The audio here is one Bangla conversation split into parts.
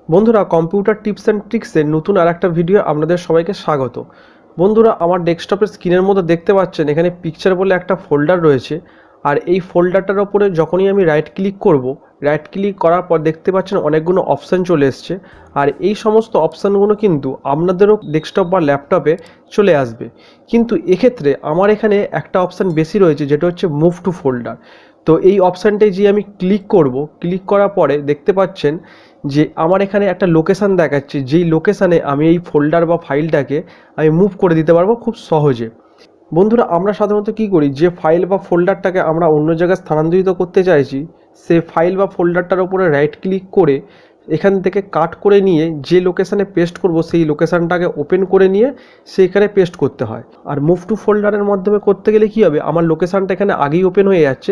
বন্ধুরা, কম্পিউটার টিপস অ্যান্ড ট্রিক্সের নতুন আরেকটা ভিডিও আপনাদের সবাইকে স্বাগত। বন্ধুরা, আমার ডেস্কটপের স্ক্রিনের মধ্যে দেখতে পাচ্ছেন এখানে পিকচার বলে একটা ফোল্ডার রয়েছে। আর এই ফোল্ডারটার ওপরে যখনই আমি রাইট ক্লিক করব, রাইট ক্লিক করার পর দেখতে পাচ্ছেন অনেকগুলো অপশান চলে এসছে। আর এই সমস্ত অপশানগুলো কিন্তু আপনাদেরও ডেস্কটপ বা ল্যাপটপে চলে আসবে। কিন্তু এক্ষেত্রে আমার এখানে একটা অপশান বেশি রয়েছে, যেটা হচ্ছে মুভ টু ফোল্ডার। তো এই অপশানটায় যে আমি ক্লিক করব, ক্লিক করার পরে দেখতে পাচ্ছেন যে আমার এখানে একটা লোকেশান দেখাচ্ছে, যেই লোকেশানে আমি এই ফোল্ডার বা ফাইলটাকে আমি মুভ করে দিতে পারবো খুব সহজে। বন্ধুরা, আমরা সাধারণত কী করি, যে ফাইল বা ফোল্ডারটাকে আমরা অন্য জায়গায় স্থানান্তরিত করতে চাইছি, সে ফাইল বা ফোল্ডারটার উপরে রাইট ক্লিক করে এখান থেকে কাট করে নিয়ে যে লোকেশানে পেস্ট করব, সেই লোকেশানটাকে ওপেন করে নিয়ে সেইখানে পেস্ট করতে হয়। আর মুভ টু ফোল্ডারের মাধ্যমে করতে গেলে কী হবে, আমার লোকেশানটা এখানে আগেই ওপেন হয়ে যাচ্ছে,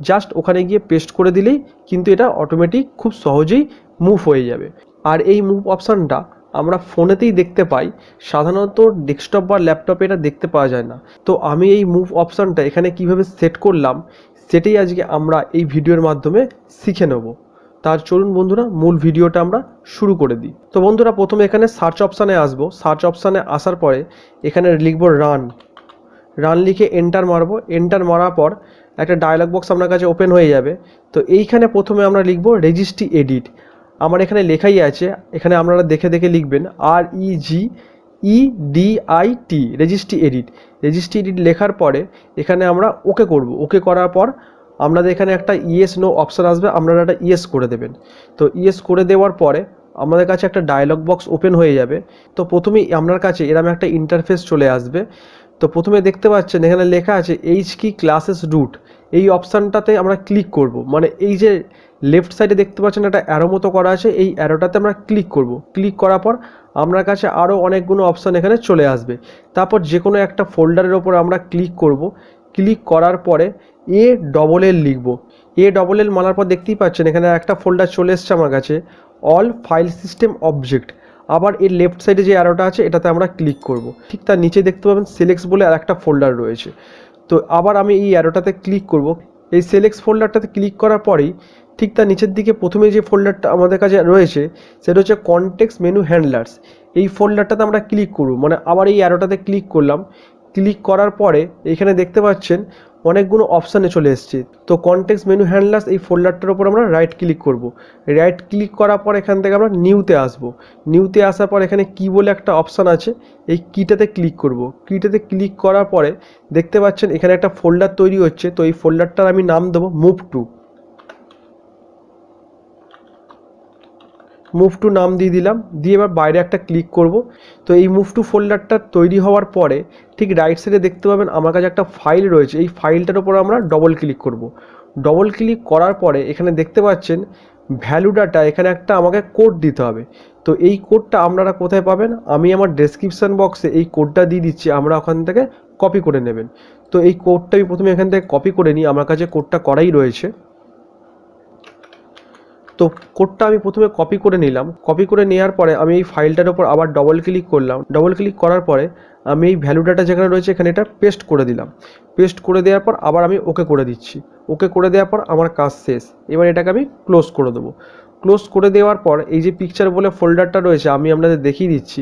জাস্ট ওখানে গিয়ে পেস্ট করে দিলেই কিন্তু এটা অটোমেটিক খুব সহজেই মুভ হয়ে যাবে। আর এই মুভ অপশানটা আমরা ফোনেতেই দেখতে পাই, সাধারণত ডেস্কটপ বা ল্যাপটপে এটা দেখতে পাওয়া যায় না। তো আমি এই মুভ অপশানটা এখানে কিভাবে সেট করলাম, সেটাই আজকে আমরা এই ভিডিওর মাধ্যমে শিখে নেব। তার চলুন বন্ধুরা, মূল ভিডিওটা আমরা শুরু করে দিই। তো বন্ধুরা, প্রথমে এখানে সার্চ অপশানে আসবো। সার্চ অপশানে আসার পরে এখানে লিখব রান। রান লিখে এন্টার মারবো। এন্টার মারার পর একটা ডায়লগ বক্স আপনার কাছে ওপেন হয়ে যাবে। তো এইখানে প্রথমে আমরা লিখব রেজিস্ট্রি এডিট। আমার এখানে লেখাই আছে, এখানে আপনারা দেখে দেখে লিখবেন REGEDIT, registry edit. Registry edit লেখার পরে এখানে আমরা ওকে করব। ওকে করার পর আপনাদের এখানে একটা ইয়েস নো অপশান আসবে, আপনারা একটা ইয়েস করে দেবেন। তো ইয়েস করে দেওয়ার পরে আমাদের কাছে একটা ডায়লগ বক্স ওপেন হয়ে যাবে। তো প্রথমেই আপনার কাছে এরকম একটা ইন্টারফেস চলে আসবে। তো প্রথমে দেখতে পাচ্ছেন এখানে লেখা আছে এইচ কি ক্লাসেস রুট। এই অপশানটাতে আমরা ক্লিক করব। মানে এই যে লেফট সাইডে দেখতে পাচ্ছেন একটা অ্যারো মতো করা আছে, এই অ্যারোটাতে আমরা ক্লিক করব। ক্লিক করার পর আপনার কাছে আরও অনেকগুলো অপশান এখানে চলে আসবে। তারপর যে কোনো একটা ফোল্ডারের ওপর আমরা ক্লিক করব। ক্লিক করার পরে ALL লিখব। ALL মারার পর দেখতেই পাচ্ছেন এখানে একটা ফোল্ডার চলে এসছে আমার কাছে, অল ফাইল সিস্টেম অবজেক্ট। আবার এর লেফট সাইডে যে অ্যারোটা আছে এটাতে আমরা ক্লিক করব। ঠিক তার নিচে দেখতে পাবেন সিলেক্টস বলে আর একটা ফোল্ডার রয়েছে। তো আবার আমি এই অ্যারোটাতে ক্লিক করব। এই সিলেক্টস ফোল্ডারটাতে ক্লিক করার পরেই ঠিক তার নিচের দিকে প্রথমে যে ফোল্ডারটা আমাদের কাছে রয়েছে সেটা হচ্ছে কনটেক্সট মেনু হ্যান্ডলার্স। এই ফোল্ডারটাতে আমরা ক্লিক করব। মানে আবার এই অ্যারোটাতে ক্লিক করলাম। ক্লিক করার পরে এখানে দেখতে পাচ্ছেন অনেকগুলো অপশানে চলে এসছে। তো কনটেক্সট মেনু হ্যান্ডলার্স এই ফোল্ডারটার উপর আমরা রাইট ক্লিক করব। রাইট ক্লিক করার পর এখান থেকে আমরা নিউতে আসব। নিউতে আসার পর এখানে কি বলে একটা অপশান আছে, এই কিটাতে ক্লিক করব। কিটাতে ক্লিক করার পরে দেখতে পাচ্ছেন এখানে একটা ফোল্ডার তৈরি হচ্ছে। তো এই ফোল্ডারটার আমি নাম দেবো মুভ টু নাম দিয়ে দিলাম। দিয়ে এবার বাইরে একটা ক্লিক করব। তো এই মুভ টু ফোল্ডারটা তৈরি হওয়ার পরে ঠিক রাইট সাইডে দেখতে পাবেন আমার কাছে একটা ফাইল রয়েছে। এই ফাইলটার উপর আমরা ডবল ক্লিক করব। ডবল ক্লিক করার পরে এখানে দেখতে পাচ্ছেন ভ্যালু ডাটা, এখানে একটা আমাকে কোড দিতে হবে। তো এই কোডটা আপনারা কোথায় পাবেন, আমি আমার ডেসক্রিপশান বক্সে এই কোডটা দিয়ে দিচ্ছি, আমরা ওখান থেকে কপি করে নেবেন। তো এই কোডটা আমি প্রথমে এখান থেকে কপি করে নিই, আমার কাছে কোডটা করাই রয়েছে। তো কোডটা আমি প্রথমে কপি করে নিলাম। কপি করে নেওয়ার পরে আমি এই ফাইলটার উপর আবার ডবল ক্লিক করলাম। ডবল ক্লিক করার পরে আমি এই ভ্যালু ডাটা যেখানে রয়েছে এখানে এটা পেস্ট করে দিলাম। পেস্ট করে দেওয়ার পর আবার আমি ওকে করে দিচ্ছি। ওকে করে দেওয়ার পর আমার কাজ শেষ। এবার এটাকে আমি ক্লোজ করে দেবো। ক্লোজ করে দেওয়ার পর এই যে পিকচার বলে ফোল্ডারটা রয়েছে আমি আপনাদের দেখিয়ে দিচ্ছি।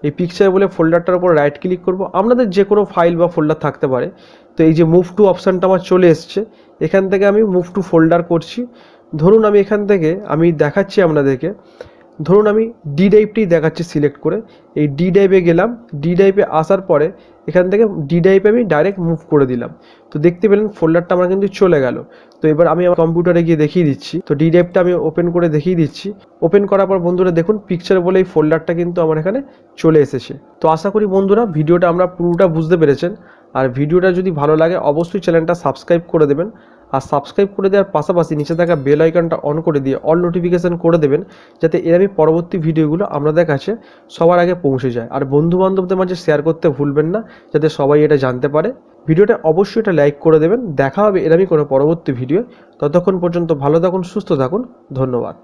এই পিকচার বলে ফোল্ডারটার উপর রাইট ক্লিক করব। আপনাদের যে কোনো ফাইল বা ফোল্ডার থাকতে পারে। তো এই যে মুভ টু অপশানটা আমার চলে এসছে, এখান থেকে আমি মুভ টু ফোল্ডার করছি। ধরুন আমি এখান থেকে আমি দেখাচ্ছি আপনাদেরকে, ধরুন আমি ডি ড্রাইভটি দেখাচ্ছি সিলেক্ট করে। এই ডি ড্রাইভে গেলাম। ডি ড্রাইভে আসার পরে এখান থেকে ডি ড্রাইভে আমি ডাইরেক্ট মুভ করে দিলাম। তো দেখতে পেলেন ফোল্ডারটা আমার কিন্তু চলে গেল। তো এবার আমি আমার কম্পিউটারে গিয়ে দেখিয়ে দিচ্ছি। তো ডি ড্রাইভটা আমি ওপেন করে দেখিয়ে দিচ্ছি। ওপেন করার পর বন্ধুরা দেখুন পিকচার বলে এই ফোল্ডারটা কিন্তু আমার এখানে চলে এসেছে। তো আশা করি বন্ধুরা ভিডিওটা আমরা পুরোটা বুঝতে পেরেছেন। আর ভিডিওটা যদি ভালো লাগে অবশ্যই চ্যানেলটা সাবস্ক্রাইব করে দেবেন। আর সাবস্ক্রাইব করে দেওয়ার পাশাপাশি নিচে থাকা বেল আইকনটা অন করে দিয়ে অল নোটিফিকেশান করে দেবেন, যাতে এরকমই পরবর্তী ভিডিওগুলো আপনাদের কাছে সবার আগে পৌঁছে যায়। আর বন্ধু বান্ধবদের মাঝে শেয়ার করতে ভুলবেন না, যাতে সবাই এটা জানতে পারে। ভিডিওটা অবশ্যই এটা লাইক করে দেবেন। দেখা হবে এরকমই কোনো পরবর্তী ভিডিও। ততক্ষণ পর্যন্ত ভালো থাকুন, সুস্থ থাকুন। ধন্যবাদ।